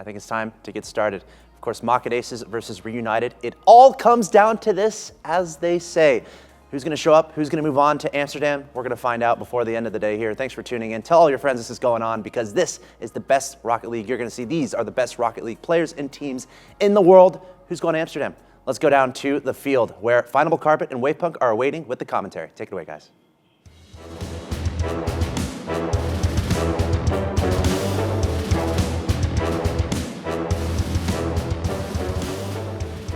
I think it's time to get started. Of course, Market Aces versus Reunited. It all comes down to this, as they say. Who's going to show up? Who's going to move on to Amsterdam? We're going to find out before the end of the day here. Thanks for tuning in. Tell all your friends this is going on because this is the best Rocket League you're going to see. These are the best Rocket League players and teams in the world. Who's going to Amsterdam? Let's go down to the field where Finable Carpet and Wavepunk are awaiting with the commentary. Take it away, guys.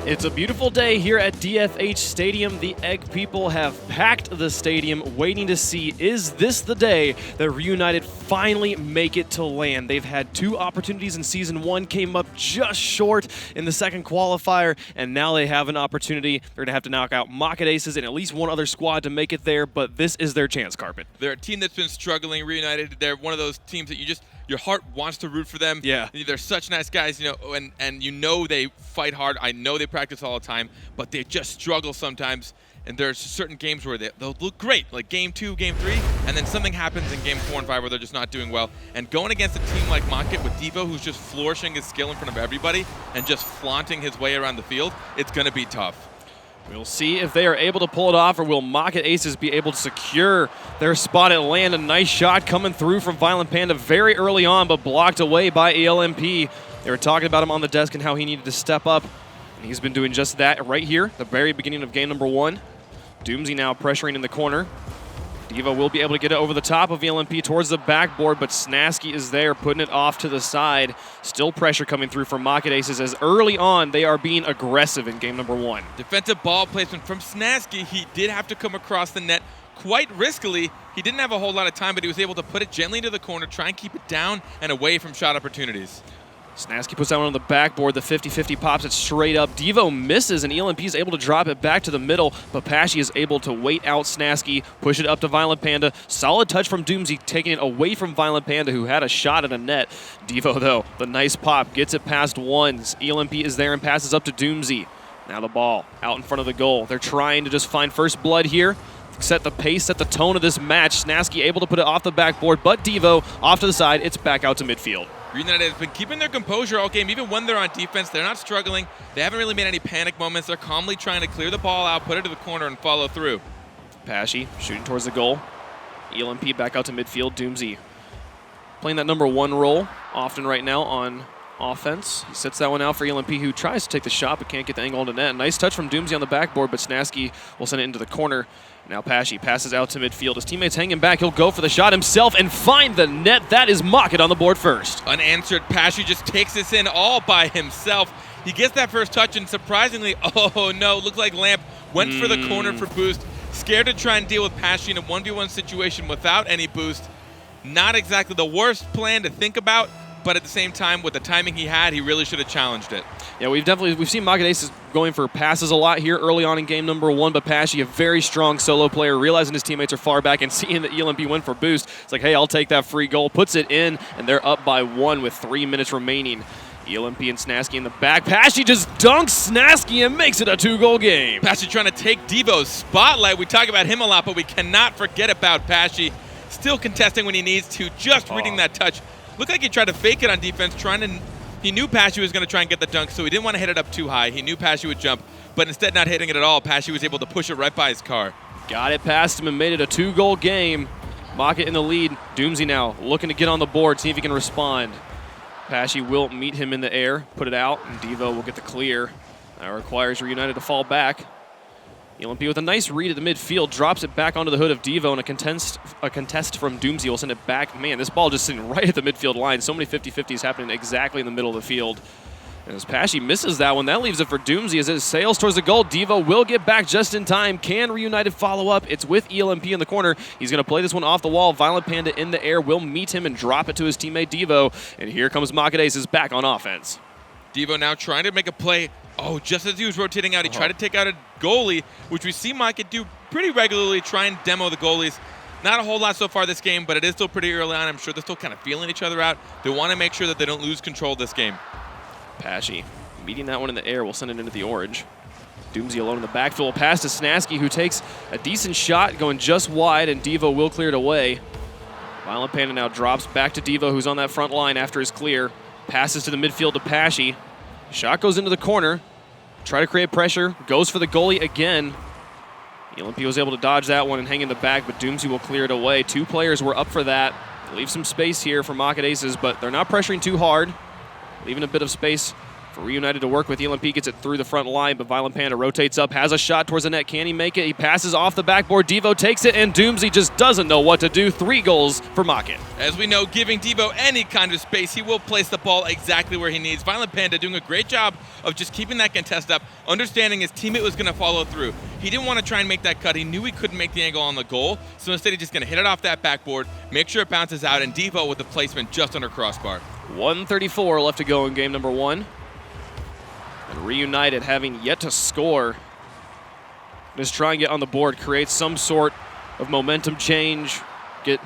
It's a beautiful day here at DFH Stadium. The Egg people have packed the stadium waiting to see, is this the day that Reunited finally make it to land? They've had two opportunities in Season 1, came up just short in the second qualifier, and now they have an opportunity. They're going to have to knock out Market Aces and at least one other squad to make it there, but this is their chance, Carpet. They're a team that's been struggling, Reunited. They're one of those teams that your heart wants to root for them. Yeah. They're such nice guys, and they fight hard. I know they practice all the time, but they just struggle sometimes. And there's certain games where they'll look great, like Game 2, Game 3, and then something happens in Game 4 and 5 where they're just not doing well. And going against a team like Market with Devo, who's just flourishing his skill in front of everybody and just flaunting his way around the field, it's going to be tough. We'll see if they are able to pull it off, or will Market Aces be able to secure their spot at land. A nice shot coming through from Violent Panda very early on, but blocked away by ELMP. They were talking about him on the desk and how he needed to step up, and he's been doing just that right here, the very beginning of game number 1. Doomsy now pressuring in the corner. Devo will be able to get it over the top of ELMP towards the backboard, but Snasky is there, putting it off to the side. Still pressure coming through from Market Aces as early on they are being aggressive in game number 1. Defensive ball placement from Snasky. He did have to come across the net quite riskily. He didn't have a whole lot of time, but he was able to put it gently into the corner, try and keep it down and away from shot opportunities. Snasky puts that one on the backboard. The 50-50 pops it straight up. Devo misses, and ELMP is able to drop it back to the middle, but Pashi is able to wait out Snasky, push it up to Violent Panda. Solid touch from Doomsy, taking it away from Violent Panda, who had a shot at a net. Devo, though, the nice pop, gets it past ones. ELMP is there and passes up to Doomsy. Now the ball out in front of the goal. They're trying to just find first blood here, set the pace, set the tone of this match. Snasky able to put it off the backboard, but Devo off to the side. It's back out to midfield. Reunited has been keeping their composure all game. Even when they're on defense, they're not struggling. They haven't really made any panic moments. They're calmly trying to clear the ball out, put it to the corner, and follow through. Pashi shooting towards the goal. ELMP back out to midfield. Doomsy playing that number 1 role often right now on offense. He sets that one out for ELMP, who tries to take the shot but can't get the angle on the net. Nice touch from Doomsy on the backboard, but Snasky will send it into the corner. Now Pashi passes out to midfield. His teammates hanging back. He'll go for the shot himself and find the net. That is Market on the board first. Unanswered. Pashi just takes this in all by himself. He gets that first touch, and surprisingly, oh no, looked like Lamp went for the corner for boost. Scared to try and deal with Pashi in a 1v1 situation without any boost. Not exactly the worst plan to think about, but at the same time, with the timing he had, he really should have challenged it. Yeah, we've seen Market Aces going for passes a lot here early on in game number 1, but Pashi, a very strong solo player, realizing his teammates are far back and seeing that ELMP went for boost, it's like, hey, I'll take that free goal, puts it in, and they're up by 1 with 3 minutes remaining. ELMP and Snasky in the back. Pashi just dunks Snasky and makes it a 2-goal game. Pashi trying to take Devo's spotlight. We talk about him a lot, but we cannot forget about Pashi. Still contesting when he needs to, just reading that touch. Looked like he tried to fake it on defense, he knew Pashi was going to try and get the dunk, so he didn't want to hit it up too high. He knew Pashi would jump, but instead not hitting it at all, Pashi was able to push it right by his car. Got it past him and made it a 2-goal game. Market in the lead. Doomsy now looking to get on the board, see if he can respond. Pashi will meet him in the air, put it out, and Devo will get the clear. That requires Reunited to fall back. ELMP with a nice read at the midfield, drops it back onto the hood of Devo, and a contest from Doomsy will send it back. Man, this ball just sitting right at the midfield line. So many 50-50s happening exactly in the middle of the field. And as Pashi misses that one, that leaves it for Doomsy as it sails towards the goal. Devo will get back just in time. Can Reunited follow up? It's with ELMP in the corner. He's going to play this one off the wall. Violent Panda in the air will meet him and drop it to his teammate Devo. And here comes Market Aces back on offense. Devo now trying to make a play. Oh, just as he was rotating out, he tried to take out a goalie, which we see Market do pretty regularly, try and demo the goalies. Not a whole lot so far this game, but it is still pretty early on. I'm sure they're still kind of feeling each other out. They want to make sure that they don't lose control of this game. Pashi meeting that one in the air will send it into the orange. Doomsy alone in the backfield. Pass to Snasky, who takes a decent shot going just wide, and Devo will clear it away. Violent Panda now drops back to Devo, who's on that front line after his clear. Passes to the midfield to Pashy. Shot goes into the corner. Try to create pressure. Goes for the goalie again. ELMP was able to dodge that one and hang in the back, but Doomsy will clear it away. 2 players were up for that. Leave some space here for Market Aces, but they're not pressuring too hard. Leaving a bit of space for Reunited to work with. ELMP gets it through the front line, but Violent Panda rotates up, has a shot towards the net. Can he make it? He passes off the backboard. Devo takes it, and Doomsy just doesn't know what to do. 3 goals for Market. As we know, giving Devo any kind of space, he will place the ball exactly where he needs. Violent Panda doing a great job of just keeping that contest up, understanding his teammate was going to follow through. He didn't want to try and make that cut. He knew he couldn't make the angle on the goal, so instead he's just going to hit it off that backboard, make sure it bounces out, and Devo with the placement just under crossbar. 1:34 left to go in game number 1. And Reunited, having yet to score, just try and get on the board, create some sort of momentum change, get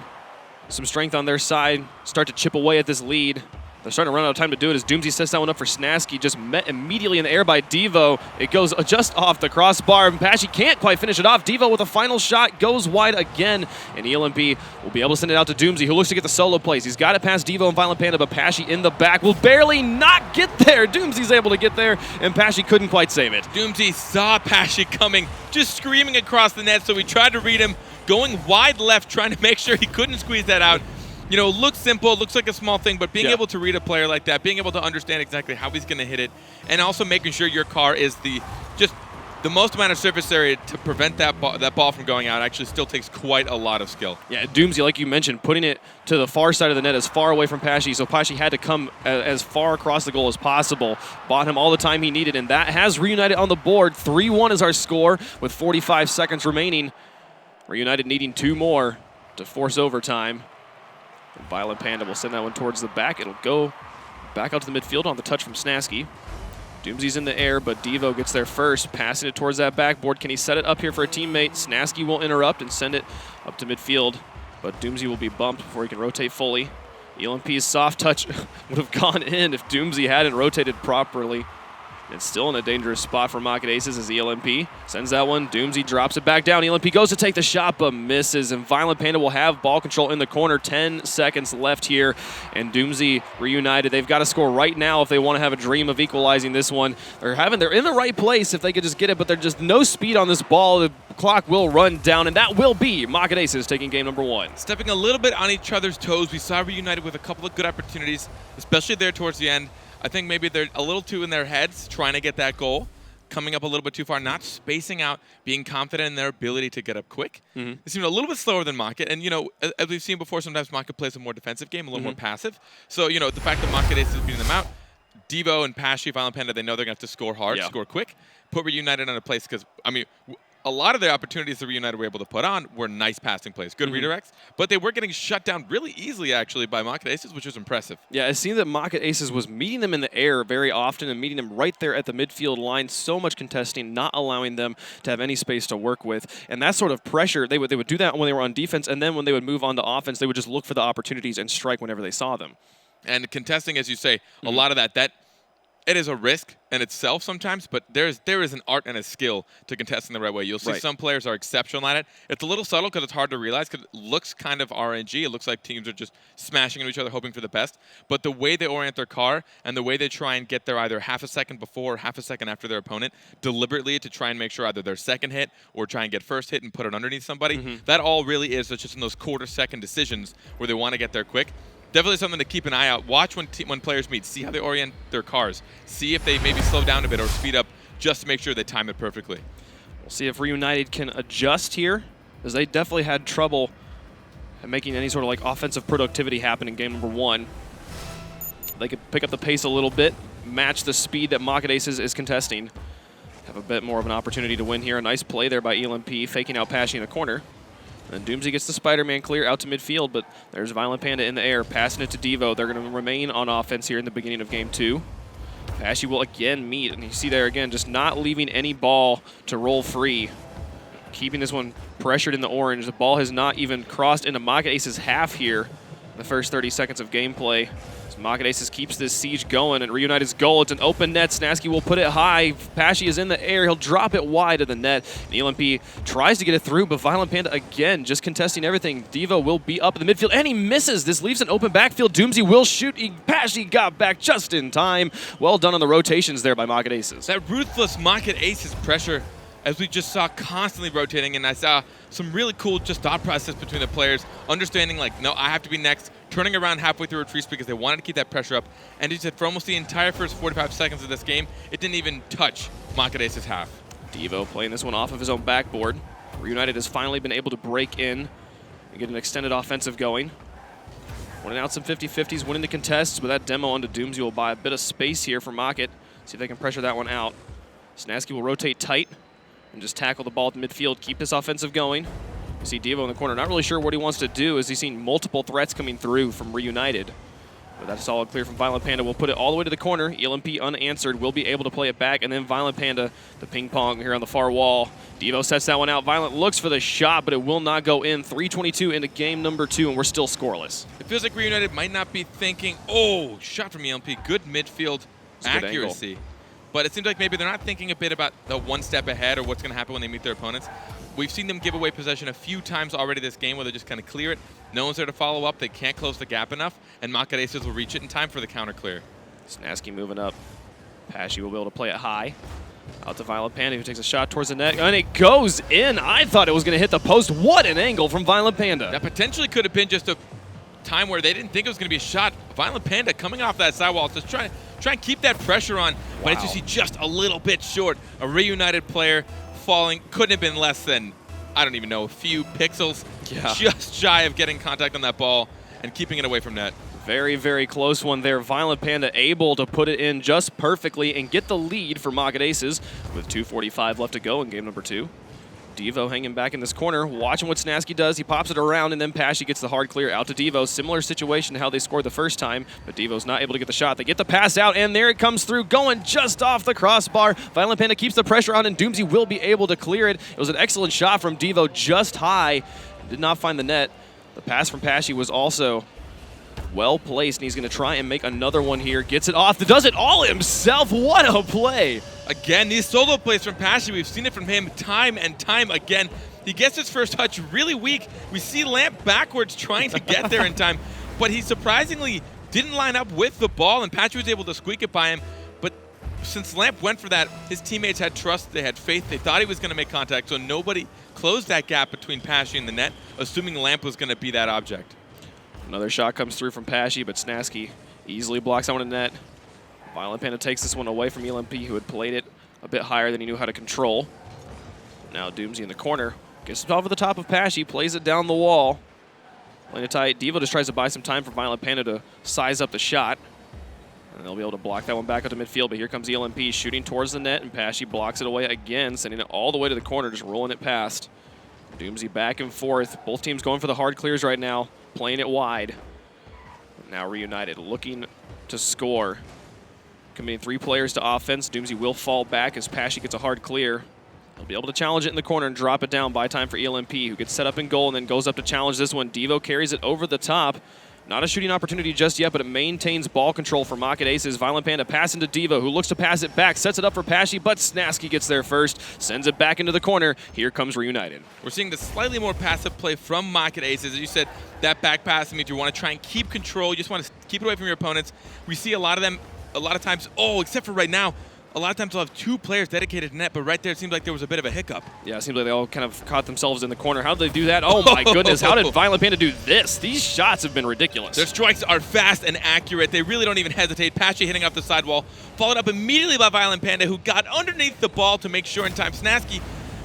some strength on their side, start to chip away at this lead. They're starting to run out of time to do it as Doomsy sets that one up for Snasky, just met immediately in the air by Devo. It goes just off the crossbar, and Pashy can't quite finish it off. Devo with a final shot goes wide again, and ELMP will be able to send it out to Doomsy, who looks to get the solo plays. He's got it past Devo and Violent Panda, but Pashy in the back will barely not get there. Doomsy's able to get there, and Pashy couldn't quite save it. Doomsy saw Pashy coming, just screaming across the net, so he tried to read him, going wide left, trying to make sure he couldn't squeeze that out. You know, it looks simple, it looks like a small thing, but being able to read a player like that, being able to understand exactly how he's going to hit it, and also making sure your car is just the most amount of surface area to prevent that ball from going out actually still takes quite a lot of skill. Yeah, Doomsy, like you mentioned, putting it to the far side of the net as far away from Pashy, so Pashy had to come as far across the goal as possible. Bought him all the time he needed, and that has Reunited on the board. 3-1 is our score with 45 seconds remaining. Reunited needing 2 more to force overtime. And Violent Panda will send that one towards the back. It'll go back out to the midfield on the touch from Snasky. Doomsy's in the air, but Devo gets there first, passing it towards that backboard. Can he set it up here for a teammate? Snasky will interrupt and send it up to midfield, but Doomsy will be bumped before he can rotate fully. ELMP's soft touch would have gone in if Doomsy hadn't rotated properly. It's still in a dangerous spot for Market Aces as ELMP sends that one. Doomsy drops it back down. ELMP goes to take the shot, but misses. And Violent Panda will have ball control in the corner. 10 seconds left here. And Doomsy Reunited, they've got to score right now if they want to have a dream of equalizing this one. They're in the right place if they could just get it, but there's just no speed on this ball. The clock will run down, and that will be Market Aces taking game number 1. Stepping a little bit on each other's toes, we saw Reunited with a couple of good opportunities, especially there towards the end. I think maybe they're a little too in their heads trying to get that goal, coming up a little bit too far, not spacing out, being confident in their ability to get up quick. They seem a little bit slower than Market, and, you know, as we've seen before, sometimes Market plays a more defensive game, a little more passive. So, you know, the fact that Market Aces is beating them out, Devo and Pashy, Violent Panda, they know they're going to have to score hard, score quick, put Reunited in a place, because, I mean, a lot of the opportunities that Reunited were able to put on were nice passing plays, good redirects, but they were getting shut down really easily, actually, by Market Aces, which was impressive. Yeah, it seemed that Market Aces was meeting them in the air very often and meeting them right there at the midfield line, so much contesting, not allowing them to have any space to work with. And that sort of pressure, they would do that when they were on defense, and then when they would move on to offense, they would just look for the opportunities and strike whenever they saw them. And contesting, as you say, a lot of that it is a risk in itself sometimes, but there is an art and a skill to contesting the right way. You'll see some players are exceptional at it. It's a little subtle because it's hard to realize because it looks kind of RNG. It looks like teams are just smashing into each other, hoping for the best. But the way they orient their car and the way they try and get there either half a second before or half a second after their opponent, deliberately to try and make sure either their second hit or try and get first hit and put it underneath somebody, that all really is just in those quarter-second decisions where they want to get there quick. Definitely something to keep an eye out. Watch when players meet. See how they orient their cars. See if they maybe slow down a bit or speed up just to make sure they time it perfectly. We'll see if Reunited can adjust here, as they definitely had trouble at making any sort of like offensive productivity happen in game number 1. They could pick up the pace a little bit, match the speed that Market Aces is contesting. Have a bit more of an opportunity to win here. A nice play there by ELMP, faking out Pashy in the corner. And Doomsy gets the Spider-Man clear out to midfield, but there's Violent Panda in the air, passing it to Devo. They're going to remain on offense here in the beginning of game 2. Pashy will again meet, and you see there again, just not leaving any ball to roll free. Keeping this one pressured in the orange. The ball has not even crossed into Market Ace's half here. the first 30 seconds of gameplay. So Market Aces keeps this siege going, and Reunited's goal, it's an open net. Snasky will put it high. Pashy is in the air. He'll drop it wide of the net. And ELMP tries to get it through, but Violent Panda again just contesting everything. Devo will be up in the midfield, and he misses. This leaves an open backfield. Doomsy will shoot. Pashy got back just in time. Well done on the rotations there by Market Aces. That ruthless Market Aces pressure, as we just saw, constantly rotating, and I saw some really cool just thought process between the players, understanding like, no, I have to be next, turning around halfway through retreats because they wanted to keep that pressure up. And he said for almost the entire first 45 seconds of this game, it didn't even touch Market Aces half. Devo playing this one off of his own backboard. Reunited has finally been able to break in and get an extended offensive going. Winning out some 50-50s, winning the contests, but that demo onto Doomsy will buy a bit of space here for Market. See if they can pressure that one out. Snasky will rotate tight and just tackle the ball at the midfield, keep this offensive going. You see Devo in the corner, not really sure what he wants to do as he's seen multiple threats coming through from Reunited. But that's solid clear from Violent Panda. Will put it all the way to the corner. ELMP unanswered, will be able to play it back, and then Violent Panda, the ping pong here on the far wall. Devo sets that one out. Violent looks for the shot, but it will not go in. 3:22 into game number 2, and we're still scoreless. It feels like Reunited might not be thinking, oh, shot from ELMP, good midfield accuracy. But it seems like maybe they're not thinking a bit about the one step ahead or what's going to happen when they meet their opponents. We've seen them give away possession a few times already this game where they just kind of clear it. No one's there to follow up. They can't close the gap enough, and Market Aces will reach it in time for the counter clear. Snasky moving up. Pashy will be able to play it high. Out to Violent Panda, who takes a shot towards the net, and it goes in. I thought it was going to hit the post. What an angle from Violent Panda. That potentially could have been just a time where they didn't think it was going to be a shot. Violent Panda coming off that sidewall, just try and keep that pressure on, but it's just just a little bit short. A Reunited player falling couldn't have been less than, I don't even know, a few pixels, just shy of getting contact on that ball and keeping it away from net. Very, very close one there. Violent Panda able to put it in just perfectly and get the lead for Market Aces with 2:45 left to go in game number 2. Devo hanging back in this corner, watching what Snasky does. He pops it around, and then Pashy gets the hard clear out to Devo. Similar situation to how they scored the first time, but Devo's not able to get the shot. They get the pass out, and there it comes through, going just off the crossbar. Violent Panda keeps the pressure on, and Doomsy will be able to clear it. It was an excellent shot from Devo, just high. Did not find the net. The pass from Pashy was also well placed, and he's going to try and make another one here. Gets it off. Does it all himself. What a play. Again, these solo plays from Pashy, we've seen it from him time and time again. He gets his first touch really weak. We see Lamp backwards trying to get there in time, but he surprisingly didn't line up with the ball, and Pashy was able to squeak it by him. But since Lamp went for that, his teammates had trust, they had faith, they thought he was going to make contact, so nobody closed that gap between Pashy and the net, assuming Lamp was going to be that object. Another shot comes through from Pashy, but Snasky easily blocks that one in net. Violent Panda takes this one away from ELMP, who had played it a bit higher than he knew how to control. Now Doomsy in the corner. Gets it over the top of Pashy, plays it down the wall. Playing it tight. Devo just tries to buy some time for Violent Panda to size up the shot. And they'll be able to block that one back out to midfield, but here comes ELMP shooting towards the net, and Pashy blocks it away again, sending it all the way to the corner, just rolling it past. Doomsy back and forth. Both teams going for the hard clears right now, playing it wide. Now Reunited looking to score. Committing 3 players to offense. Doomsy will fall back as Pashy gets a hard clear. He'll be able to challenge it in the corner and drop it down. Buy time for ELMP, who gets set up in goal and then goes up to challenge this one. Devo carries it over the top. Not a shooting opportunity just yet, but it maintains ball control for Market Aces. Violent Panda passing to Devo, who looks to pass it back, sets it up for Pashy, but Snasky gets there first, sends it back into the corner. Here comes Reunited. We're seeing the slightly more passive play from Market Aces. As you said, that back pass means you want to try and keep control. You just want to keep it away from your opponents. We see a lot of them, a lot of times, except for right now, a lot of times they'll have 2 players dedicated to net, but right there it seems like there was a bit of a hiccup. Yeah, it seems like they all kind of caught themselves in the corner. How did they do that? Oh my goodness, how did Violent Panda do this? These shots have been ridiculous. Their strikes are fast and accurate. They really don't even hesitate. Pashy hitting off the sidewall, followed up immediately by Violent Panda, who got underneath the ball to make sure in time. Snasky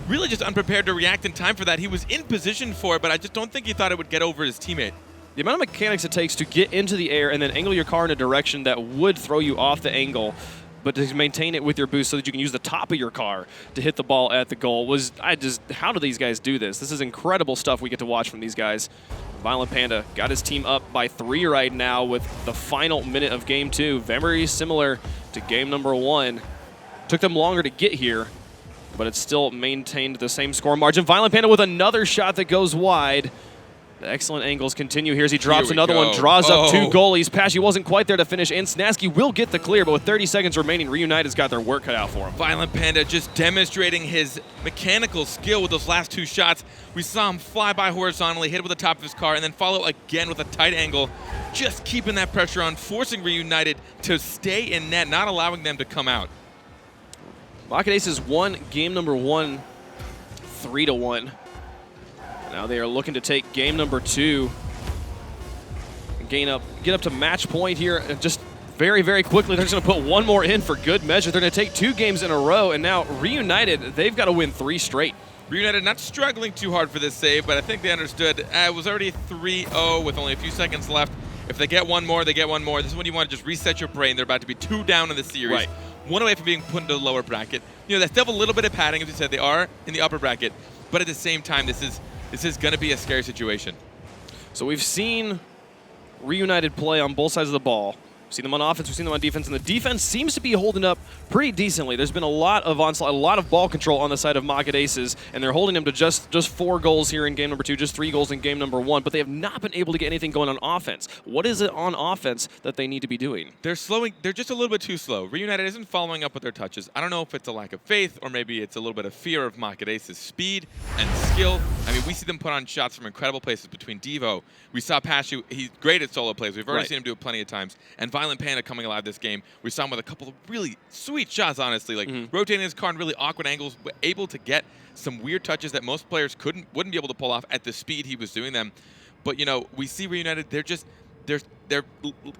really just unprepared to react in time for that. He was in position for it, but I just don't think he thought it would get over his teammate. The amount of mechanics it takes to get into the air and then angle your car in a direction that would throw you off the angle, but to maintain it with your boost so that you can use the top of your car to hit the ball at the goal was, how do these guys do this? This is incredible stuff we get to watch from these guys. Violent Panda got his team up by 3 right now with the final minute of game 2. Very similar to game number 1. Took them longer to get here, but it still maintained the same score margin. Violent Panda with another shot that goes wide. The excellent angles continue here as he drops Here we another go. one, draws up 2 Oh. goalies. Pesci wasn't quite there to finish, and Snasky will get the clear, but with 30 seconds remaining, Reunited's got their work cut out for him. Violent Panda just demonstrating his mechanical skill with those last 2 shots. We saw him fly by horizontally, hit with the top of his car, and then follow again with a tight angle, just keeping that pressure on, forcing Reunited to stay in net, not allowing them to come out. Rocket Aces won game number 1, 3-1. Now they are looking to take game number 2. Get up to match point here, and just very, very quickly, they're just going to put one more in for good measure. They're going to take 2 games in a row, and now Reunited, they've got to win 3 straight. Reunited not struggling too hard for this save, but I think they understood it was already 3-0 with only a few seconds left. If they get one more, they get one more. This is when you want to just reset your brain. They're about to be 2 down in the series. Right. 1 away from being put into the lower bracket. You know, that's still a little bit of padding, as you said. They are in the upper bracket, but at the same time, this is going to be a scary situation. So we've seen Reunited play on both sides of the ball. We've seen them on offense, we've seen them on defense, and the defense seems to be holding up pretty decently. There's been a lot of onslaught, a lot of ball control on the side of Rocket Aces, and they're holding them to just 4 goals here in game number 2, just 3 goals in game number 1, but they have not been able to get anything going on offense. What is it on offense that they need to be doing? They're just a little bit too slow. Reunited isn't following up with their touches. I don't know if it's a lack of faith or maybe it's a little bit of fear of Rocket Ace's speed and skill. I mean, we see them put on shots from incredible places between Devo. We saw Pashu, he's great at solo plays. We've already seen him do it plenty of times. And Violent Panda coming alive this game. We saw him with a couple of really sweet shots, honestly, like rotating his car in really awkward angles, but able to get some weird touches that most players wouldn't be able to pull off at the speed he was doing them. But, you know, we see Reunited, they're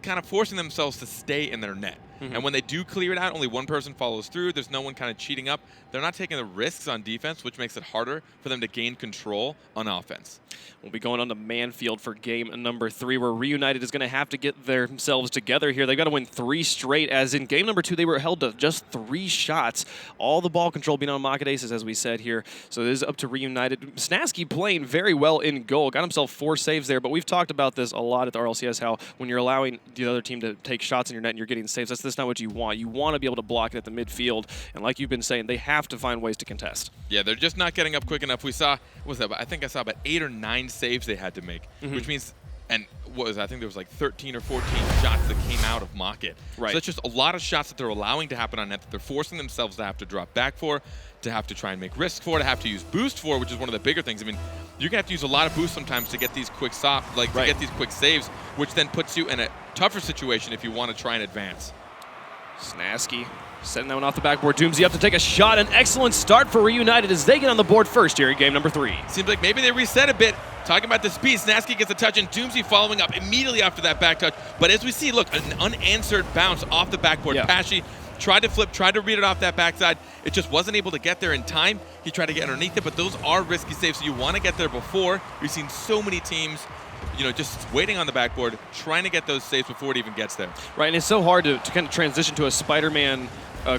kind of forcing themselves to stay in their net. And when they do clear it out, only one person follows through. There's no one kind of cheating up. They're not taking the risks on defense, which makes it harder for them to gain control on offense. We'll be going on to Manfield for game number 3, where Reunited is going to have to get themselves together here. They've got to win 3 straight, as in game number 2, they were held to just 3 shots. All the ball control being on Rocket Aces, as we said here. So it is up to Reunited. Snasky playing very well in goal. Got himself 4 saves there, but we've talked about this a lot at the RLCS, how when you're allowing the other team to take shots in your net and you're getting saves, that's not what you want. You want to be able to block it at the midfield, and like you've been saying, they have to find ways to contest. Yeah, they're just not getting up quick enough. We saw, I think I saw about 8 or 9 saves they had to make, which means, and I think there was like 13 or 14 shots that came out of Mocket. Right. So that's just a lot of shots that they're allowing to happen on net, that they're forcing themselves to have to drop back for, to have to try and make risks for, to have to use boost for, which is one of the bigger things. I mean, you're gonna have to use a lot of boost sometimes to get these quick to get these quick saves, which then puts you in a tougher situation if you want to try and advance. Snasky setting that one off the backboard. Doomsy up to take a shot. An excellent start for Reunited as they get on the board first here in game number 3. Seems like maybe they reset a bit. Talking about the speed, Snasky gets a touch, and Doomsy following up immediately after that back touch. But as we see, look, an unanswered bounce off the backboard. Yeah. Pesci tried to flip, tried to read it off that backside. It just wasn't able to get there in time. He tried to get underneath it, but those are risky saves, so you want to get there before. We've seen so many teams, you know, just waiting on the backboard, trying to get those saves before it even gets there. Right, and it's so hard to kind of transition to a Spider-Man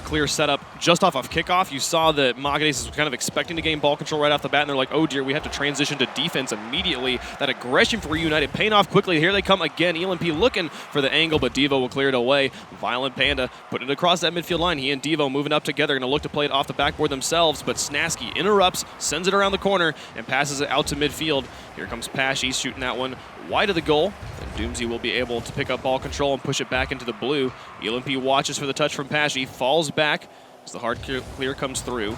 clear setup just off of kickoff. You saw that Rocket Aces was kind of expecting to gain ball control right off the bat, and they're like, oh dear, we have to transition to defense immediately. That aggression for Reunited paying off quickly. Here they come again. ELMP looking for the angle, but Devo will clear it away. Violent Panda putting it across that midfield line. He and Devo moving up together, going to look to play it off the backboard themselves, but Snasky interrupts, sends it around the corner, and passes it out to midfield. Here comes Pash. He's shooting that one wide of the goal. And Doomsy will be able to pick up ball control and push it back into the blue. ELMP watches for the touch from Pashy, falls back as the hard clear comes through.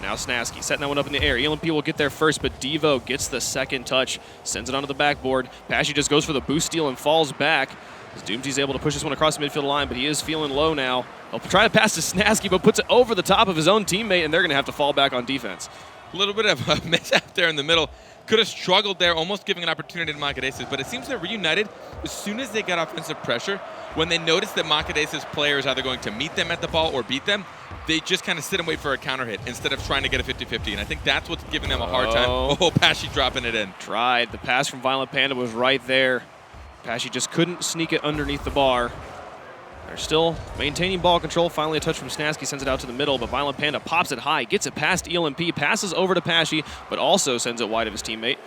Now Snasky setting that one up in the air. ELMP will get there first, but Devo gets the second touch, sends it onto the backboard. Pashy just goes for the boost steal and falls back. As Doomsy's able to push this one across the midfield line, but he is feeling low now. He'll try to pass to Snasky, but puts it over the top of his own teammate, and they're going to have to fall back on defense. A little bit of a mishap there in the middle. Could have struggled there, almost giving an opportunity to Rocket Aces, but it seems that Reunited, as soon as they got offensive pressure, when they notice that Rocket Aces player is either going to meet them at the ball or beat them, they just kind of sit and wait for a counter hit instead of trying to get a 50-50, and I think that's what's giving them a hard time. Oh, Pashy dropping it in. Tried. The pass from Violent Panda was right there. Pashy just couldn't sneak it underneath the bar. They're still maintaining ball control. Finally, a touch from Snasky sends it out to the middle, but Violent Panda pops it high, gets it past ELMP, passes over to Pashy, but also sends it wide of his teammate.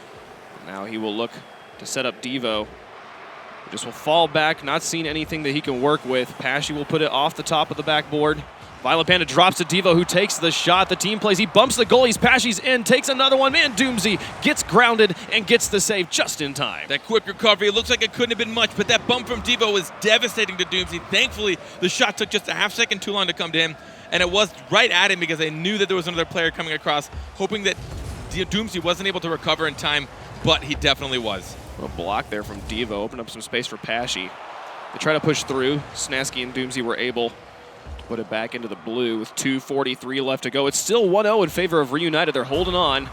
Now he will look to set up Devo. Just will fall back, not seeing anything that he can work with. Pashy will put it off the top of the backboard. Violent Panda drops to Devo, who takes the shot. The team plays. He bumps the goalies. Pashy's in, takes another one. Man, Doomsy gets grounded and gets the save just in time. That quick recovery, it looks like it couldn't have been much, but that bump from Devo was devastating to Doomsy. Thankfully, the shot took just a half second too long to come to him, and it was right at him because they knew that there was another player coming across, hoping that Doomsy wasn't able to recover in time, but he definitely was. A block there from Devo, opened up some space for Pashy. They try to push through. Snasky and Doomsy were able to put it back into the blue with 2:43 left to go. It's still 1-0 in favor of Reunited. They're holding on.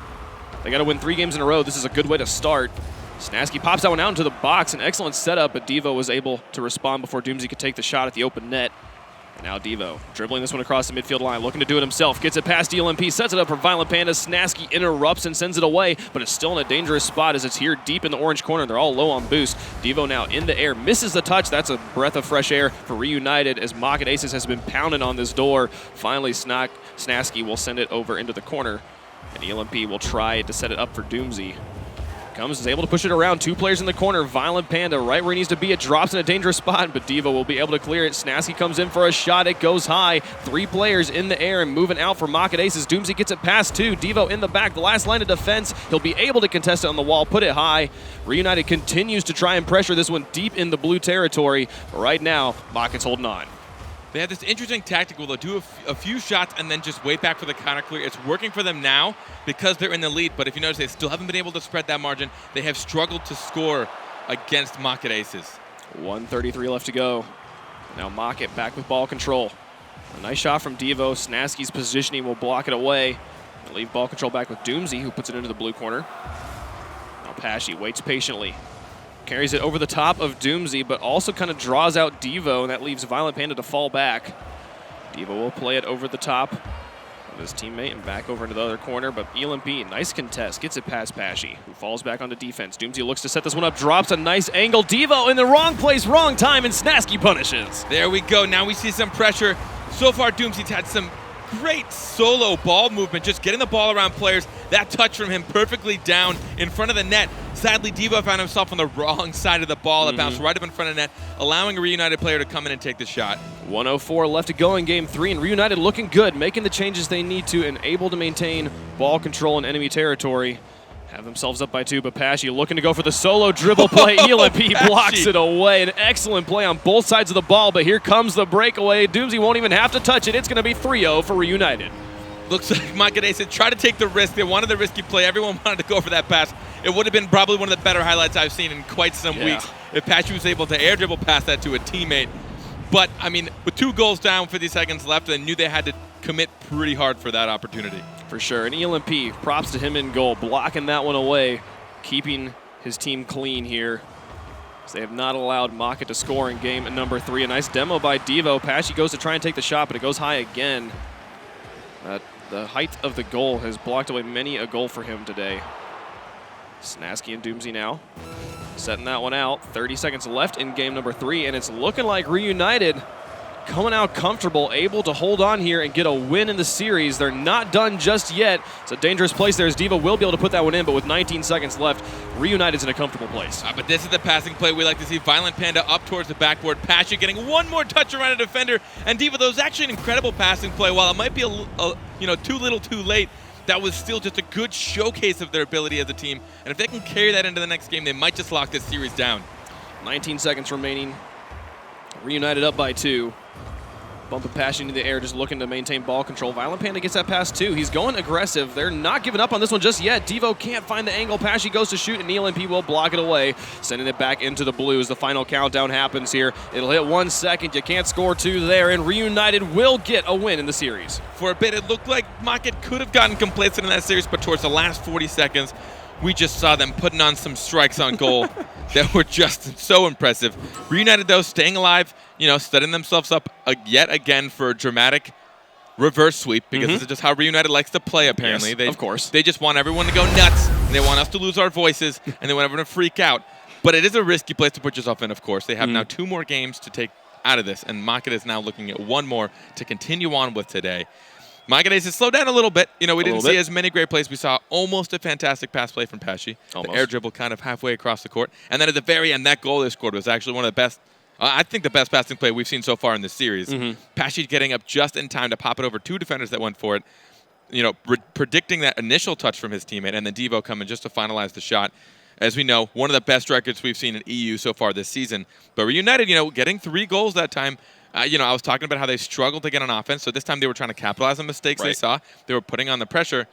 They got to win 3 games in a row. This is a good way to start. Snasky pops that one out into the box. An excellent setup, but Devo was able to respond before Doomsy could take the shot at the open net. And now Devo dribbling this one across the midfield line, looking to do it himself. Gets it past DLMP, sets it up for Violent Panda. Snasky interrupts and sends it away, but it's still in a dangerous spot as it's here deep in the orange corner. They're all low on boost. Devo now in the air, misses the touch. That's a breath of fresh air for Reunited as Market Aces has been pounding on this door. Finally, Snasky will send it over into the corner, and ELMP will try to set it up for Doomsy. Is able to push it around. 2 players in the corner. Violent Panda right where he needs to be. It drops in a dangerous spot, but Devo will be able to clear it. Snasky comes in for a shot. It goes high. 3 players in the air and moving out for Market Aces. Doomsy gets it past 2. Devo in the back. The last line of defense. He'll be able to contest it on the wall. Put it high. Reunited continues to try and pressure this one deep in the blue territory. But right now, Market's holding on. They have this interesting tactic where they'll do a few shots and then just wait back for the counter clear. It's working for them now because they're in the lead, but if you notice, they still haven't been able to spread that margin. They have struggled to score against Market Aces. 1:33 left to go. Now Market back with ball control. A nice shot from Devo. Snasky's positioning will block it away. They'll leave ball control back with Doomsy, who puts it into the blue corner. Now Pashy waits patiently. Carries it over the top of Doomsy, but also kind of draws out Devo, and that leaves Violent Panda to fall back. Devo will play it over the top of his teammate and back over into the other corner, but ELMP, nice contest, gets it past Pashy, who falls back onto defense. Doomsy looks to set this one up, drops a nice angle. Devo in the wrong place, wrong time, and Snasky punishes. There we go. Now we see some pressure. So far, Doomsy's had some great solo ball movement, just getting the ball around players. That touch from him perfectly down in front of the net. Sadly, Devo found himself on the wrong side of the ball. It bounced right up in front of the net, allowing a Reunited player to come in and take the shot. 1:04 left to go in Game 3, and Reunited looking good, making the changes they need to and able to maintain ball control in enemy territory. Have themselves up by 2, but Pashy looking to go for the solo dribble play. ELMP blocks it away. An excellent play on both sides of the ball, but here comes the breakaway. Doomsy won't even have to touch it. It's going to be 3-0 for Reunited. Looks like Market Aces tried to take the risk. They wanted the risky play. Everyone wanted to go for that pass. It would have been probably one of the better highlights I've seen in quite some weeks if Pashy was able to air dribble past that to a teammate. But, I mean, with 2 goals down, 50 seconds left, they knew they had to commit pretty hard for that opportunity. For sure. And ELMP, props to him in goal, blocking that one away, keeping his team clean here. They have not allowed Market to score in game number 3. A nice demo by Devo. Pashy goes to try and take the shot, but it goes high again. The height of the goal has blocked away many a goal for him today. Snasky and Doomsy now setting that one out. 30 seconds left in game number 3, and it's looking like Reunited coming out comfortable, able to hold on here and get a win in the series. They're not done just yet. It's a dangerous place there as Devo will be able to put that one in, but with 19 seconds left, Reunited's in a comfortable place. But this is the passing play we like to see. Violent Panda up towards the backboard. Pashy getting one more touch around a defender, and Devo, that was actually an incredible passing play. While it might be too little too late, that was still just a good showcase of their ability as a team. And if they can carry that into the next game, they might just lock this series down. 19 seconds remaining. Reunited up by 2. Bumping Pashy into the air, just looking to maintain ball control. Violent Panda gets that pass too. He's going aggressive. They're not giving up on this one just yet. Devo can't find the angle. Pashy goes to shoot, and ELMP will block it away, sending it back into the blue as the final countdown happens here. It'll hit 1 second. You can't score 2 there, and Reunited will get a win in the series. For a bit, it looked like Market could have gotten complacent in that series, but towards the last 40 seconds, we just saw them putting on some strikes on goal that were just so impressive. Reunited, though, staying alive, setting themselves up yet again for a dramatic reverse sweep, because this is just how Reunited likes to play, apparently. Yes, of course. They just want everyone to go nuts, and they want us to lose our voices, and they want everyone to freak out. But it is a risky place to put yourself in, of course. They have now 2 more games to take out of this, and Market is now looking at 1 more to continue on with today. Market Aces slowed down a little bit. You know, we didn't see bit. as many great plays. We saw almost a fantastic pass play from Pesci. The air dribble kind of halfway across the court. And then at the very end, that goal they scored was actually one of the best, I think the best passing play we've seen so far in this series. Pesci getting up just in time to pop it over 2 defenders that went for it. You know, predicting that initial touch from his teammate, and then Devo coming just to finalize the shot. As we know, one of the best records we've seen in EU so far this season. But Reunited, you know, getting 3 goals that time. You know, I was talking about how they struggled to get on offense, so this time they were trying to capitalize on mistakes they saw. They were putting on the pressure.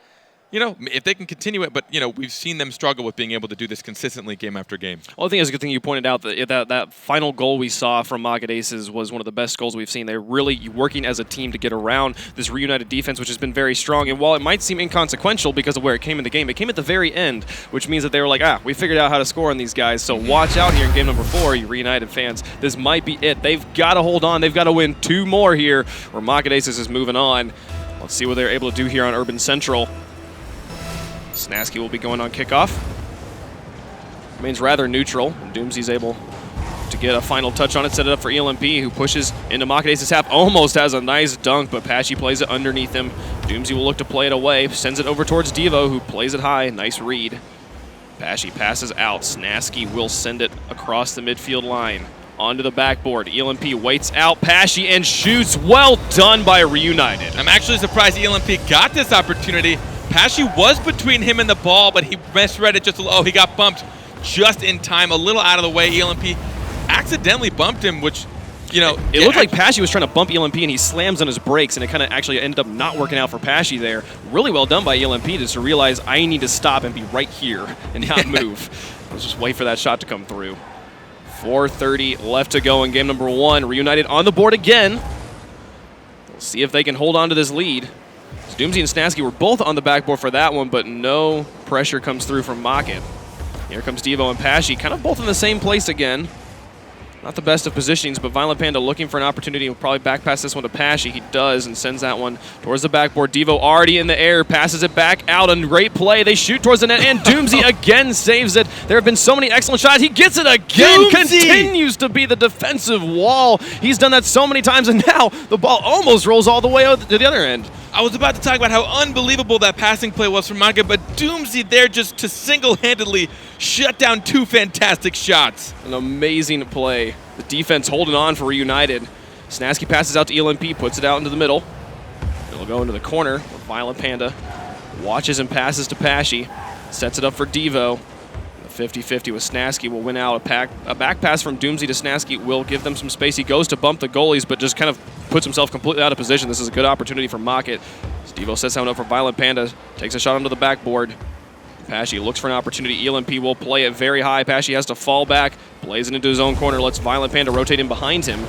You know, if they can continue it, but, you know, we've seen them struggle with being able to do this consistently game after game. Well, I think it's a good thing you pointed out that final goal we saw from Market Aces was one of the best goals we've seen. They're really working as a team to get around this Reunited defense, which has been very strong. And while it might seem inconsequential because of where it came in the game, it came at the very end, which means that they were like, we figured out how to score on these guys. So watch out here in game number 4, you Reunited fans. This might be it. They've got to hold on. They've got to win 2 more here, where Market Aces is moving on. Let's see what they're able to do here on Urban Central. Snasky will be going on kickoff. Remains rather neutral. Doomsy's able to get a final touch on it, set it up for ELMP, who pushes into Market Aces half. Almost has a nice dunk, but Pesci plays it underneath him. Doomsy will look to play it away. Sends it over towards Devo, who plays it high. Nice read. Pesci passes out. Snasky will send it across the midfield line. Onto the backboard. ELMP waits out Pesci and shoots. Well done by Reunited. I'm actually surprised ELMP got this opportunity. Pesci was between him and the ball, but he misread it just a little. Oh, he got bumped just in time, a little out of the way. ELMP accidentally bumped him, which, you know. It looked like Pesci was trying to bump ELMP, and he slams on his brakes, and it kind of actually ended up not working out for Pesci there. Really well done by ELMP just to realize I need to stop and be right here and not move. Let's just wait for that shot to come through. 4:30 left to go in game number 1. Reunited on the board again. We'll see if they can hold on to this lead. Doomsy and Snasky were both on the backboard for that one, but no pressure comes through from Market. Here comes Devo and Pesci, kind of both in the same place again. Not the best of positionings, but Violent Panda looking for an opportunity. Will probably back pass this one to Pesci. He does and sends that one towards the backboard. Devo already in the air, passes it back out. A great play. They shoot towards the net, and Doomsy again saves it. There have been so many excellent shots. He gets it again. Doomsy continues to be the defensive wall. He's done that so many times, and now the ball almost rolls all the way out to the other end. I was about to talk about how unbelievable that passing play was from Market, but Doomsy there just to single-handedly shut down 2 fantastic shots. An amazing play. The defense holding on for Reunited. Snasky passes out to ELMP, puts it out into the middle. It'll go into the corner where Violent Panda watches and passes to Pesci. Sets it up for Devo. 50-50 with Snasky will win out. A back pass from Doomsy to Snasky will give them some space. He goes to bump the goalies, but just kind of puts himself completely out of position. This is a good opportunity for Market. Devo sets someone up for Violent Panda. Takes a shot onto the backboard. Pesci looks for an opportunity. ELMP will play it very high. Pesci has to fall back. Plays it into his own corner. Lets Violent Panda rotate in behind him.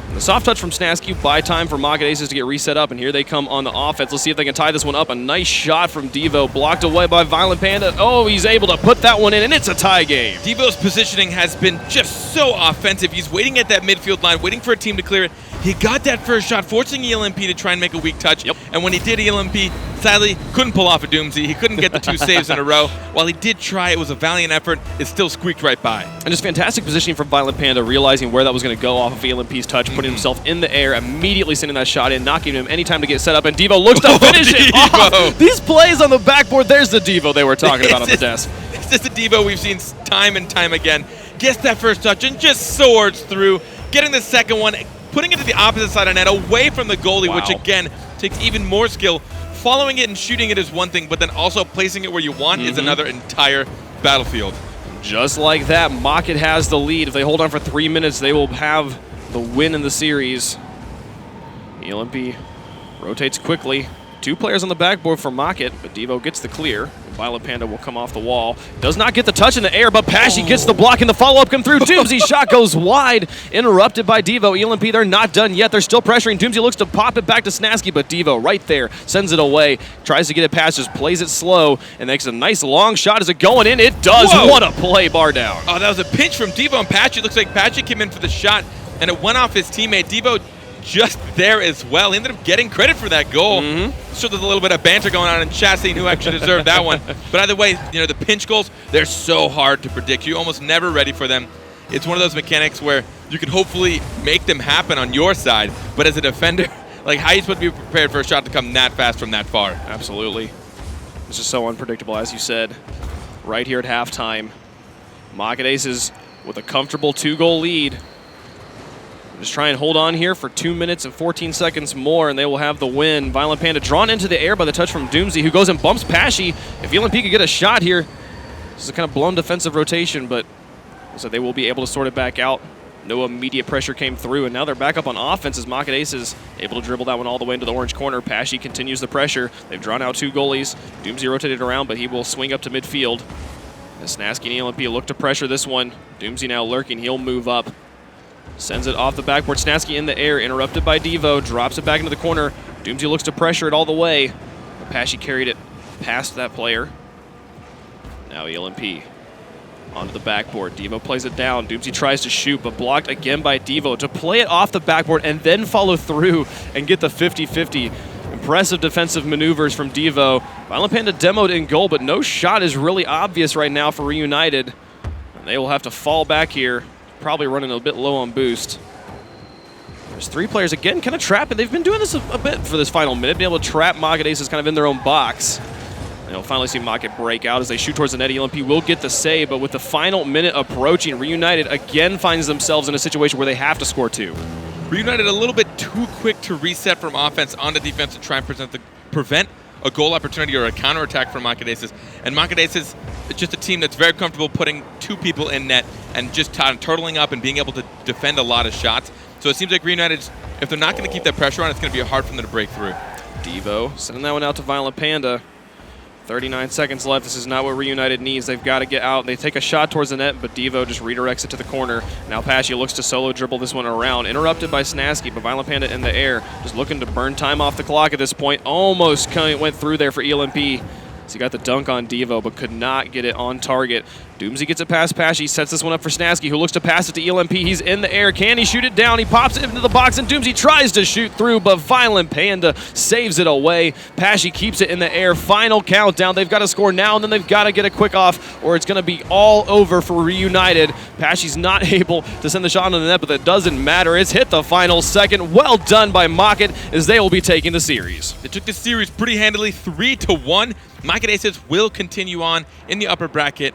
And the soft touch from Snasky. Buy time for Market Aces to get reset up. And here they come on the offense. Let's see if they can tie this one up. A nice shot from Devo. Blocked away by Violent Panda. Oh, he's able to put that one in. And it's a tie game. Devo's positioning has been just so offensive. He's waiting at that midfield line, waiting for a team to clear it. He got that first shot, forcing ELMP to try and make a weak touch. And when he did, ELMP sadly couldn't pull off a Doomsy. He couldn't get the 2 saves in a row. While he did try, it was a valiant effort. It still squeaked right by. And just fantastic positioning from Violent Panda, realizing where that was going to go off of ELMP's touch, putting himself in the air, immediately sending that shot in, not giving him any time to get set up. And Devo looks to finish it off. These plays on the backboard, there's the Devo they were talking about on the desk. It's just the Devo we've seen time and time again. Gets that first touch and just soars through, getting the second one, putting it to the opposite side of net, away from the goalie, which again takes even more skill. Following it and shooting it is one thing, but then also placing it where you want is another entire battlefield. Just like that, Market has the lead. If they hold on for 3 minutes, they will have the win in the series. ELMP rotates quickly. 2 players on the backboard for Market, but Devo gets the clear. Violent Panda will come off the wall. Does not get the touch in the air, but Pesci gets the block and the follow-up come through. Doomsy's shot goes wide, interrupted by Devo. ELMP, they're not done yet. They're still pressuring. Doomsy looks to pop it back to Snasky, but Devo right there sends it away. Tries to get it past, just plays it slow, and makes a nice long shot. Is it going in? It does. Whoa. What a play, bar down. Oh, that was a pinch from Devo and Pesci. Looks like Pesci came in for the shot, and it went off his teammate. Devo just there as well. He ended up getting credit for that goal. So there's a little bit of banter going on in chat, seeing who actually deserved that one. But either way, you know, the pinch goals, they're so hard to predict. You're almost never ready for them. It's one of those mechanics where you can hopefully make them happen on your side, but as a defender, Like, how are you supposed to be prepared for a shot to come that fast from that far? Absolutely. This is so unpredictable, as you said. Right here at halftime, Market Aces with a comfortable 2-goal lead. Just try and hold on here for 2 minutes and 14 seconds more, and they will have the win. Violent Panda drawn into the air by the touch from Doomsy, who goes and bumps Pashy. If ELMP could get a shot here, this is a kind of blown defensive rotation, but so they will be able to sort it back out. No immediate pressure came through, and now they're back up on offense as Market Aces able to dribble that one all the way into the orange corner. Pashy continues the pressure. They've drawn out 2 goalies. Doomsy rotated around, but he will swing up to midfield. As Snasky and ELMP look to pressure this one. Doomsy now lurking. He'll move up. Sends it off the backboard. Snasky in the air, interrupted by Devo. Drops it back into the corner. Doomsy looks to pressure it all the way. Pashy carried it past that player. Now ELMP onto the backboard. Devo plays it down. Doomsy tries to shoot, but blocked again by Devo. To play it off the backboard and then follow through and get the 50-50. Impressive defensive maneuvers from Devo. Violent Panda demoed in goal, but no shot is really obvious right now for Reunited. And they will have to fall back here. Probably running a bit low on boost. There's 3 players again, kind of trapping. They've been doing this a bit for this final minute, being able to trap Market Aces kind of in their own box. And you'll finally see Market break out as they shoot towards the net. ELMP will get the save, but with the final minute approaching, Reunited again finds themselves in a situation where they have to score 2. Reunited a little bit too quick to reset from offense onto defense to try and prevent a goal opportunity or a counterattack from Market Aces. And Market Aces is just a team that's very comfortable putting 2 people in net and just turtling up and being able to defend a lot of shots. So it seems like Reunited, if they're not going to keep that pressure on, it's going to be hard for them to break through. Devo sending that one out to Violent Panda. 39 seconds left. This is not what Reunited needs. They've got to get out. They take a shot towards the net, but Devo just redirects it to the corner. Now Pashy looks to solo dribble this one around. Interrupted by Snasky, but Violent Panda in the air. Just looking to burn time off the clock at this point. Almost went through there for ELMP. So he got the dunk on Devo, but could not get it on target. Doomsy gets it past Pashy, sets this one up for Snasky, who looks to pass it to ELMP. He's in the air. Can he shoot it down? He pops it into the box, and Doomsy tries to shoot through, but Violent Panda saves it away. Pashy keeps it in the air. Final countdown. They've got to score now, and then they've got to get a quick off, or it's going to be all over for Reunited. Pashy's not able to send the shot on the net, but that doesn't matter. It's hit the final second. Well done by Market, as they will be taking the series. They took the series pretty handily, 3-1. Market Aces will continue on in the upper bracket,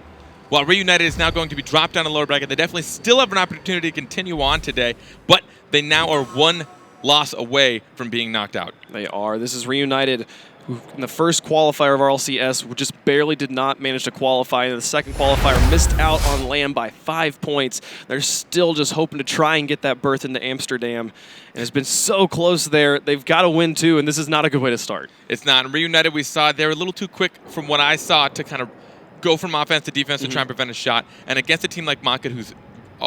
while Reunited is now going to be dropped down the lower bracket. They definitely still have an opportunity to continue on today, but they now are 1 loss away from being knocked out. They are. This is Reunited, who in the first qualifier of RLCS just barely did not manage to qualify. In the second qualifier, missed out on land by 5 points. They're still just hoping to try and get that berth into Amsterdam. And it's been so close there. They've got to win too, and this is not a good way to start. It's not. Reunited, we saw they're a little too quick from what I saw to kind of go from offense to defense to try and prevent a shot. And against a team like Market, who's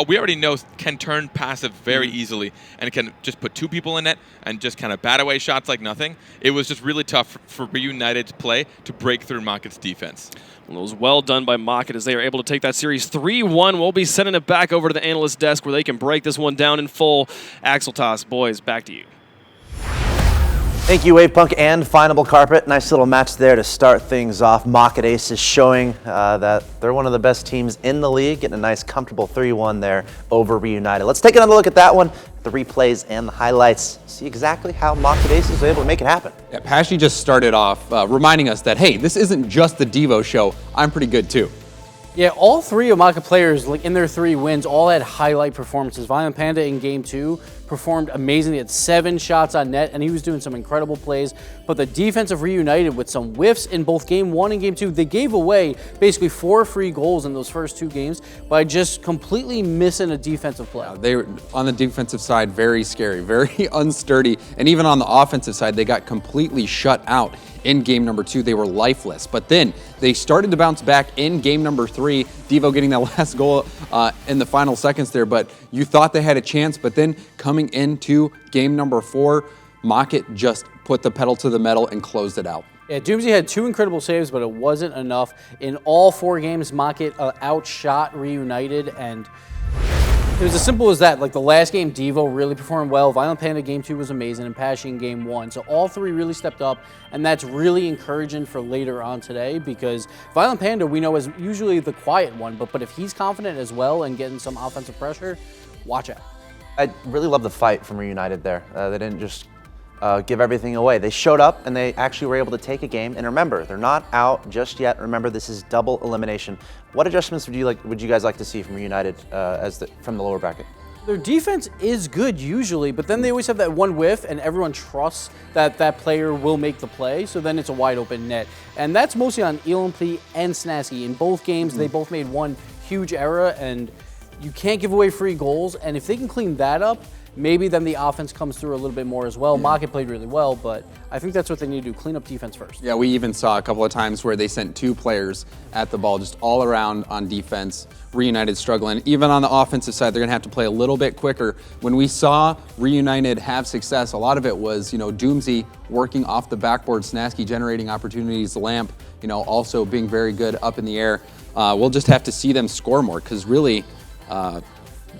we already know can turn passive very easily and can just put 2 people in net and just kind of bat away shots like nothing. It was just really tough for Reunited's play to break through Market's defense. Well, it was well done by Market as they are able to take that series 3-1. We'll be sending it back over to the analyst desk where they can break this one down in full. Axel Toss, boys, back to you. Thank you, Wavepunk and Finable Carpet. Nice little match there to start things off. Market Aces showing that they're one of the best teams in the league, getting a nice, comfortable 3-1 there over Reunited. Let's take another look at that one, the replays and the highlights. See exactly how Market Aces was able to make it happen. Yeah, Pashy just started off reminding us that, hey, this isn't just the Devo show. I'm pretty good too. Yeah, all 3 of Market players, like in their 3 wins, all had highlight performances. Violent Panda in Game 2 performed amazingly. He had 7 shots on net, and he was doing some incredible plays. But the defense of Reunited with some whiffs in both Game 1 and Game 2, they gave away basically 4 free goals in those first 2 games by just completely missing a defensive play. They were, on the defensive side, very scary, very unsturdy. And even on the offensive side, they got completely shut out. In game number 2, they were lifeless. But then they started to bounce back in game number 3, Devo getting that last goal in the final seconds there. But you thought they had a chance, but then coming into game number 4, Market just put the pedal to the metal and closed it out. Yeah, Doomsy had 2 incredible saves, but it wasn't enough. In all 4 games, Market outshot Reunited, and it was as simple as that. Like the last game, Devo really performed well. Violent Panda Game 2 was amazing, and Pashy in Game 1. So all 3 really stepped up, and that's really encouraging for later on today because Violent Panda we know is usually the quiet one, but if he's confident as well and getting some offensive pressure, watch out. I really love the fight from Reunited there. They didn't just give everything away. They showed up and they actually were able to take a game. And remember, they're not out just yet. Remember, this is double elimination. What adjustments would you guys like to see from Reunited from the lower bracket? Their defense is good usually, but then they always have that one whiff, and everyone trusts that that player will make the play, so then it's a wide open net. And that's mostly on Elampley and Snasky. In both games, they both made one huge error, and you can't give away free goals, and if they can clean that up, maybe then the offense comes through a little bit more as well. Market played really well, but I think that's what they need to do, clean up defense first. Yeah, we even saw a couple of times where they sent 2 players at the ball just all around on defense. Reunited struggling. Even on the offensive side, they're going to have to play a little bit quicker. When we saw Reunited have success, a lot of it was, Doomsy working off the backboard, Snasky generating opportunities, Lamp, also being very good up in the air. We'll just have to see them score more because really,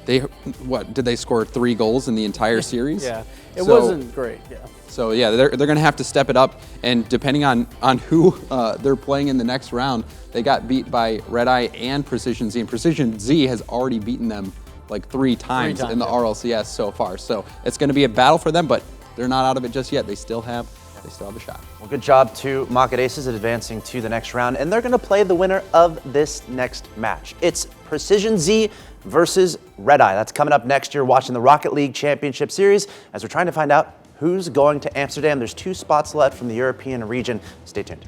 did they score 3 goals in the entire series? Yeah, it wasn't great, yeah. So yeah, they're going to have to step it up, and depending on who they're playing in the next round, they got beat by Red Eye and Precision Z, and Precision Z has already beaten them like 3 times in the RLCS so far. So it's going to be a battle for them, but they're not out of it just yet. They still have a shot. Well, good job to Market Aces at advancing to the next round, and they're going to play the winner of this next match. It's Precision Z versus Red Eye. That's coming up next. You're watching the Rocket League Championship Series as we're trying to find out who's going to Amsterdam. There's 2 spots left from the European region. Stay tuned.